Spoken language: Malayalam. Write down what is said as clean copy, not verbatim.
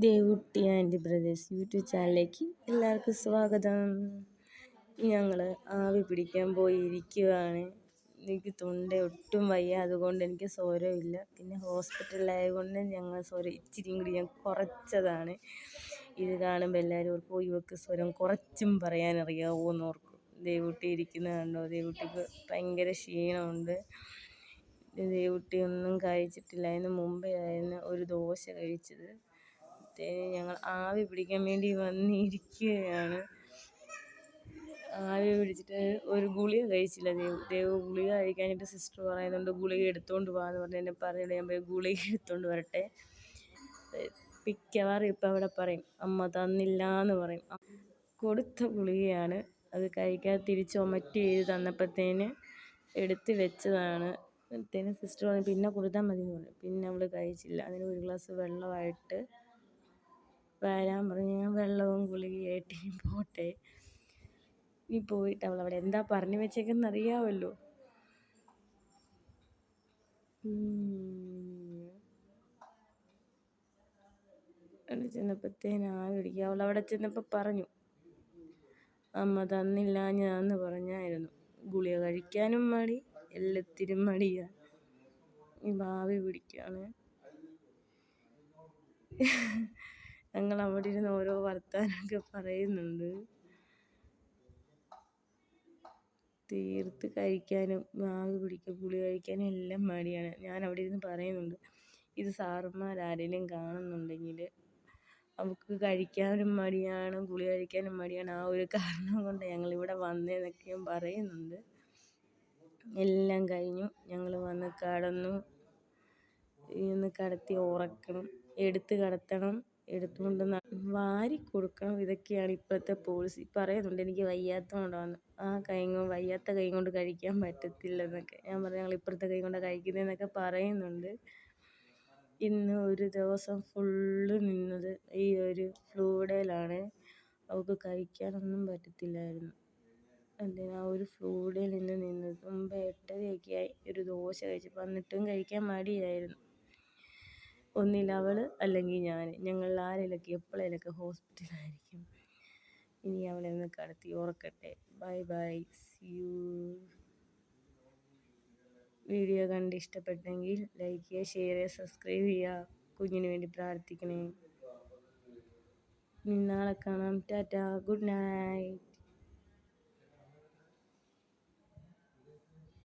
ദേവുട്ടി ആൻഡ് ബ്രദേഴ്സ് യൂട്യൂബ് ചാനലിലേക്ക് എല്ലാവർക്കും സ്വാഗതം. ഞങ്ങൾ ആവി പിടിക്കാൻ പോയിരിക്കുകയാണ്. എനിക്ക് തൊണ്ട ഒട്ടും വയ്യ, അതുകൊണ്ട് എനിക്ക് സ്വരമില്ല. പിന്നെ ഹോസ്പിറ്റലിലായതുകൊണ്ട് ഞങ്ങൾ സ്വരം ഇച്ചിരിയും കൂടി ഞാൻ കുറച്ചതാണ്. ഇത് കാണുമ്പോൾ എല്ലാവരും ഓർക്കും ഇവർക്ക് സ്വരം കുറച്ചും പറയാനറിയാവോ എന്നോർക്കും. ദേവുട്ടി ഇരിക്കുന്നത് കണ്ടോ? ദേവുട്ടിക്ക് ഭയങ്കര ക്ഷീണമുണ്ട്. ദേവുട്ടി ഒന്നും കഴിച്ചിട്ടില്ല. അതിന് മുമ്പേ ആയിരുന്നു ഒരു ദോശ കഴിച്ചത്. ഞങ്ങൾ ആവി പിടിക്കാൻ വേണ്ടി വന്നിരിക്കുകയാണ്. ആവി പിടിച്ചിട്ട് ഒരു ഗുളിക കഴിച്ചില്ല. ദേവ് ഗുളിക കഴിക്കാനായിട്ട് സിസ്റ്റർ പറയുന്നുണ്ട് ഗുളിക എടുത്തുകൊണ്ട് പോകാമെന്ന് പറഞ്ഞ് എന്നെ പറഞ്ഞിട്ട് ഞാൻ പോയി ഗുളിക എടുത്തുകൊണ്ട് വരട്ടെ. മിക്കവാറും ഇപ്പം അവിടെ പറയും അമ്മ തന്നില്ല എന്ന് പറയും. കൊടുത്ത ഗുളികയാണ് അത് കഴിക്കാതെ തിരിച്ച് ഒമറ്റ് ചെയ്ത് തന്നപ്പോഴത്തേന് എടുത്ത് വെച്ചതാണ്. സിസ്റ്റർ പറഞ്ഞു പിന്നെ കൊടുത്താൽ മതി എന്ന് പറഞ്ഞു. പിന്നെ അവൾ കഴിച്ചില്ല. അതിന് ഒരു ഗ്ലാസ് വെള്ളമായിട്ട് വരാൻ പറഞ്ഞ് ഞാൻ വെള്ളവും ഗുളികയായിട്ട് ഇനി പോട്ടെ. ഇനി പോയിട്ട് അവളവിടെ എന്താ പറഞ്ഞു വെച്ചേക്കെന്ന് അറിയാമല്ലോ. അവിടെ ചെന്നപ്പോഴത്തേന് ആവി പിടിക്കുക. അവളവിടെ ചെന്നപ്പോൾ പറഞ്ഞു അമ്മ തന്നില്ല ഞാന്ന് പറഞ്ഞായിരുന്നു. ഗുളിക കഴിക്കാനും മടി, എല്ലാത്തിനും മടിയാണ്. ഈ ആവി പിടിക്കുകയാണ്. ഞങ്ങൾ അവിടെ ഇരുന്ന് ഓരോ വർത്താനമൊക്കെ പറയുന്നുണ്ട്. തീർത്ത് കഴിക്കാനും ആവി പിടിക്കുക ഗുളിക കഴിക്കാനും എല്ലാം മടിയാണ്. ഞാൻ അവിടെ ഇരുന്ന് പറയുന്നുണ്ട് ഇത് സാറുമാരാരെങ്കിലും കാണുന്നുണ്ടെങ്കിൽ അവൾക്ക് കഴിക്കാനും മടിയാണ്, ഗുളിക കഴിക്കാനും മടിയാണ്. ആ ഒരു കാരണം കൊണ്ട് ഞങ്ങളിവിടെ വന്നതെന്നൊക്കെ ഞാൻ പറയുന്നുണ്ട്. എല്ലാം കഴിഞ്ഞു. ഞങ്ങൾ വന്ന് കടന്നു. ഇന്ന് കടത്തി ഉറക്കണം, എടുത്ത് കടത്തണം, എടുത്തുകൊണ്ട് വാരി കൊടുക്കണം. ഇതൊക്കെയാണ് ഇപ്പോഴത്തെ പോളിസി. പറയുന്നുണ്ട് എനിക്ക് വയ്യാത്തതുകൊണ്ടാണ് വയ്യാത്ത കൈ കൊണ്ട് കഴിക്കാൻ പറ്റത്തില്ലെന്നൊക്കെ. ഞാൻ പറഞ്ഞു ഞങ്ങൾ ഇപ്പുറത്തെ കൈ കൊണ്ടാണ് കഴിക്കുന്നതെന്നൊക്കെ പറയുന്നുണ്ട്. ഇന്ന് ഒരു ദിവസം ഫുള്ള് നിന്നത് ഈ ഒരു ഫ്ലൂയിഡയിലാണ്. അവൾക്ക് കഴിക്കാനൊന്നും പറ്റത്തില്ലായിരുന്നു. ആ ഒരു ഫ്ലൂയിഡിൽ നിന്നത്. മുമ്പ് 8:30 ആയി. ഒരു ദോശ കഴിച്ചപ്പോൾ എന്നിട്ടും കഴിക്കാൻ മടിയായിരുന്നു. ഒന്നിൽ അവൾ അല്ലെങ്കിൽ ഞങ്ങളിൽ ആരെങ്കിലുമൊക്കെ എപ്പോഴേലൊക്കെ ഹോസ്പിറ്റലായിരിക്കും. ഇനി അവളെ ഒന്ന് കടത്തി ഉറക്കട്ടെ. Bye bye, see you. Video കണ്ട് ഇഷ്ടപ്പെട്ടെങ്കിൽ ലൈക്ക് ചെയ്യുക, ഷെയർ ചെയ്യുക, സബ്സ്ക്രൈബ് ചെയ്യുക. കുഞ്ഞിന് വേണ്ടി പ്രാർത്ഥിക്കണേ. നാളെ കാണാം. Tata, good night.